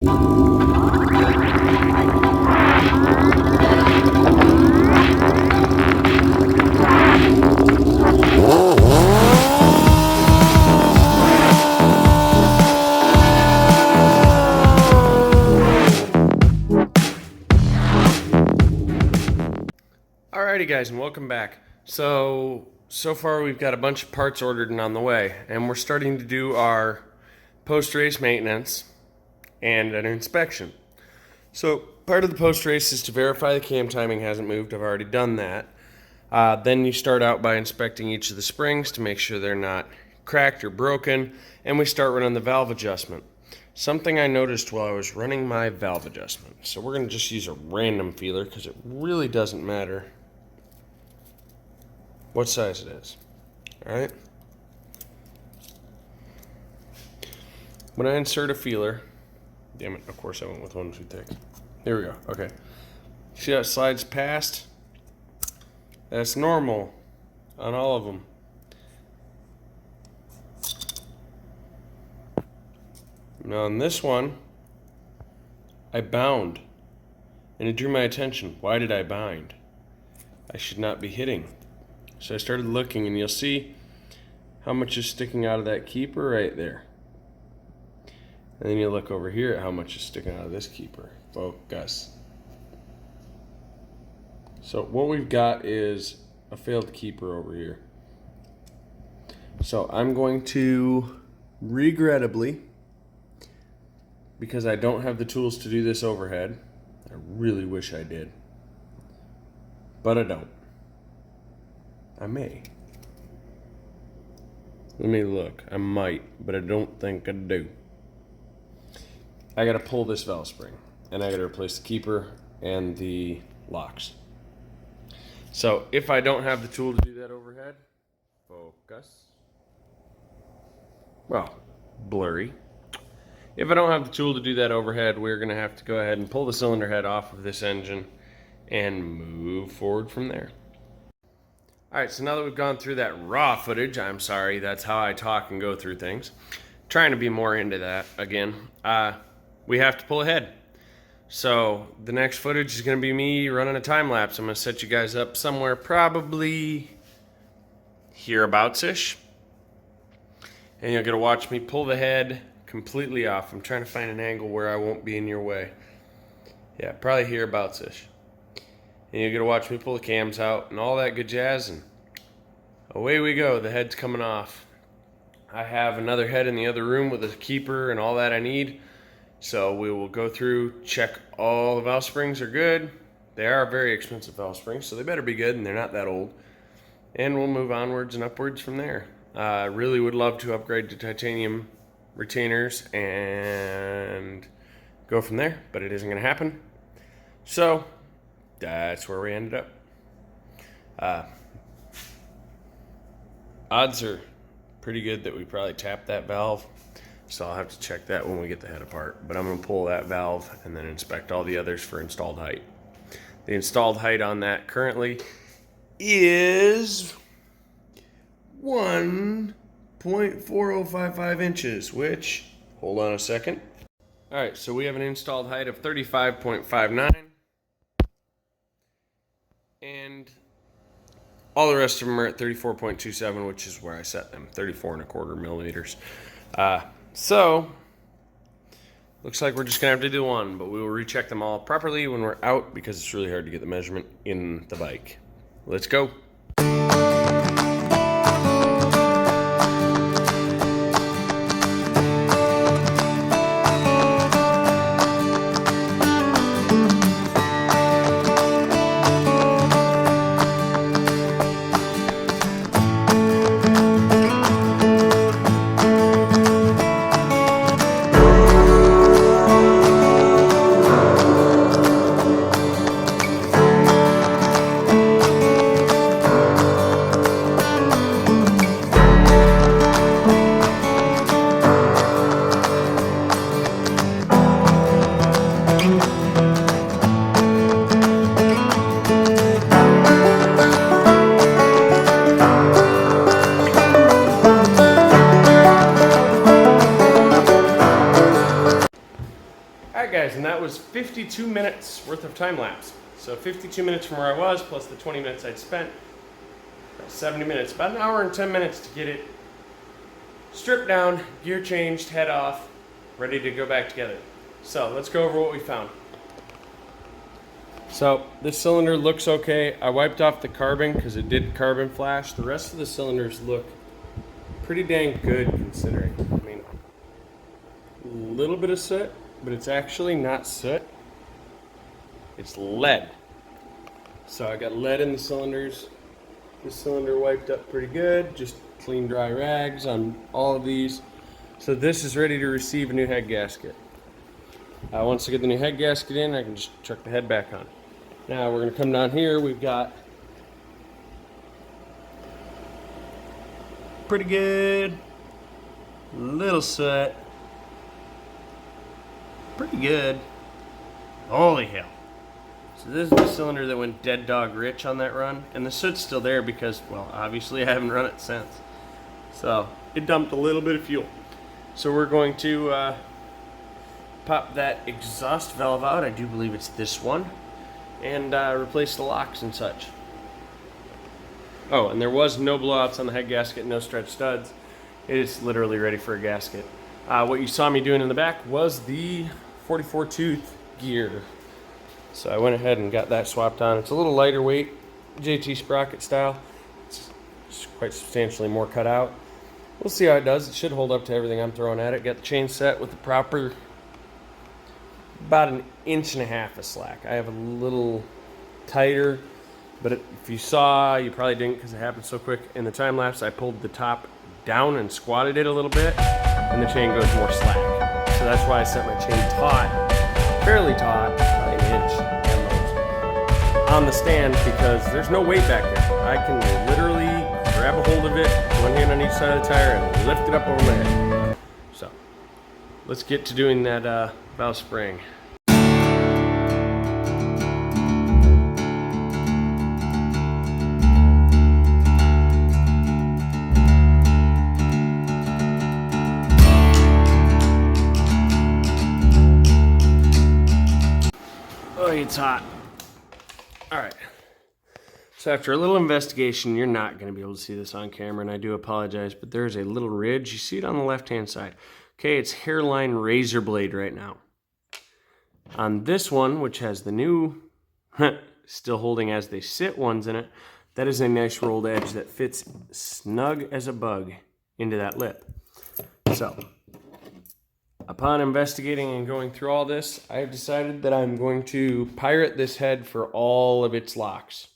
Alrighty guys, and welcome back. So far we've got a bunch of parts ordered and on the way, and we're starting to do our post-race maintenance and an inspection. So part of the post-race is to verify the cam timing hasn't moved. I've already done that. Then you start out by inspecting each of the springs to make sure they're not cracked or broken, and we start running the valve adjustment. Something I noticed while I was running my valve adjustment. So we're going to just use a random feeler because it really doesn't matter what size it is. Alright? When I insert a feeler, damn it, of course I went with 1 2 Here we go. Okay. See how it slides past? That's normal on all of them. Now on this one, I bound, and it drew my attention. Why did I bind? I should not be hitting. So I started looking, and you'll see how much is sticking out of that keeper right there. And then you look over here at how much is sticking out of this keeper. Focus. So what we've got is a failed keeper over here. So I'm going to, regrettably, because I don't have the tools to do this overhead, I really wish I did, but I don't. I may. Let me look. I might, but I don't think I do. I gotta pull this valve spring, and I gotta replace the keeper and the locks. So if I don't have the tool to do that overhead, focus. Well, blurry. If I don't have the tool to do that overhead, we're gonna have to go ahead and pull the cylinder head off of this engine and move forward from there. Alright, so now that we've gone through that raw footage, I'm sorry, that's how I talk and go through things. Trying to be more into that again. We have to pull ahead. So the next footage is going to be me running a time lapse. I'm going to set you guys up somewhere probably hereabouts-ish. And you're going to watch me pull the head completely off. I'm trying to find an angle where I won't be in your way. Yeah, probably hereabouts-ish. And you're going to watch me pull the cams out and all that good jazz, and away we go. The head's coming off. I have another head in the other room with a keeper and all that I need. So we will go through, check all the valve springs are good. They are very expensive valve springs, so they better be good, and they're not that old. And we'll move onwards and upwards from there. I really would love to upgrade to titanium retainers and go from there, but it isn't going to happen. So that's where we ended up. Odds are pretty good that we probably tapped that valve, so I'll have to check that when we get the head apart. But I'm going to pull that valve and then inspect all the others for installed height. The installed height on that currently is 1.4055 inches, which, hold on a second. Alright, so we have an installed height of 35.59. And all the rest of them are at 34.27, which is where I set them, 34.25 millimeters. So, looks like we're just going to have to do one, but we will recheck them all properly when we're out because it's really hard to get the measurement in the bike. Let's go. Alright guys, and that was 52 minutes worth of time lapse. So 52 minutes from where I was, plus the 20 minutes I'd spent. 70 minutes, about an hour and 10 minutes to get it stripped down, gear changed, head off, ready to go back together. So let's go over what we found. So this cylinder looks okay. I wiped off the carbon because it did carbon flash. The rest of the cylinders look pretty dang good considering. I mean, a little bit of soot, but it's actually not soot. It's lead. So I got lead in the cylinders. This cylinder wiped up pretty good. Just clean dry rags on all of these. So this is ready to receive a new head gasket. Once I get the new head gasket in, I can just chuck the head back on. Now we're going to come down here. We've got pretty good, little soot, pretty good. Holy hell. So this is the cylinder that went dead dog rich on that run, and the soot's still there because, well, obviously I haven't run it since. So it dumped a little bit of fuel. So we're going to pop that exhaust valve out. I do believe it's this one, and replace the locks and such. Oh, and there was no blowouts on the head gasket, no stretch studs. It is literally ready for a gasket. What you saw me doing in the back was the 44 tooth gear. So I went ahead and got that swapped on. It's a little lighter weight, JT sprocket style. It's quite substantially more cut out. We'll see how it does. It should hold up to everything I'm throwing at it. Got the chain set with the proper, about 1.5 inches of slack. I have a little tighter, but if you saw, you probably didn't because it happened so quick. In the time lapse, I pulled the top down and squatted it a little bit, and the chain goes more slack. So that's why I set my chain taut, fairly taut, by 1 inch at most, on the stand, because there's no weight back there. I can literally grab a hold of it, one hand on each side of the tire, and lift it up over my head. So let's get to doing that valve spring. Oh, it's hot. All right. So after a little investigation, you're not going to be able to see this on camera, and I do apologize, but there's a little ridge. You see it on the left-hand side. Okay, it's hairline razor blade right now. On this one, which has the new, still holding as they sit ones in it, that is a nice rolled edge that fits snug as a bug into that lip. So, upon investigating and going through all this, I've decided that I'm going to pirate this head for all of its locks.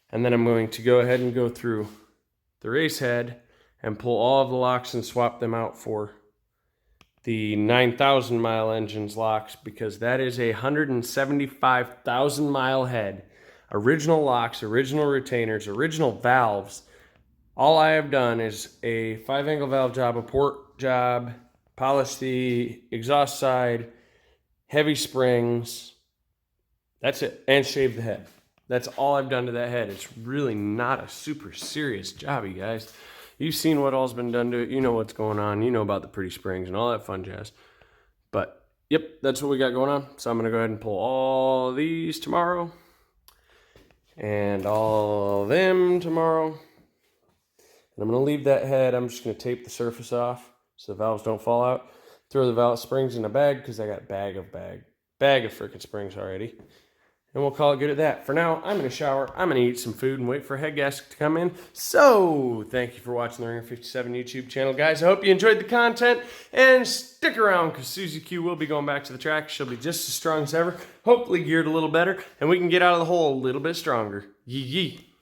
And then I'm going to go ahead and go through the race head and pull all of the locks and swap them out for the 9,000 mile engine's locks, because that is a 175,000 mile head. Original locks, original retainers, original valves. All I have done is a 5-angle valve job, a port job, polish the exhaust side, heavy springs. That's it, and shave the head. That's all I've done to that head. It's really not a super serious job, you guys. You've seen what all's been done to it. You know what's going on. You know about the pretty springs and all that fun jazz. But, yep, that's what we got going on. So I'm going to go ahead and pull all these tomorrow. And all of them tomorrow. And I'm going to leave that head. I'm just going to tape the surface off so the valves don't fall out. Throw the valve springs in a bag because I got a bag of freaking springs already. And we'll call it good at that. For now, I'm going to shower, I'm going to eat some food and wait for a head gasket to come in. So, thank you for watching the Ringer 57 YouTube channel, guys. I hope you enjoyed the content, and stick around because Susie Q will be going back to the track. She'll be just as strong as ever, hopefully geared a little better, and we can get out of the hole a little bit stronger. Yee yee.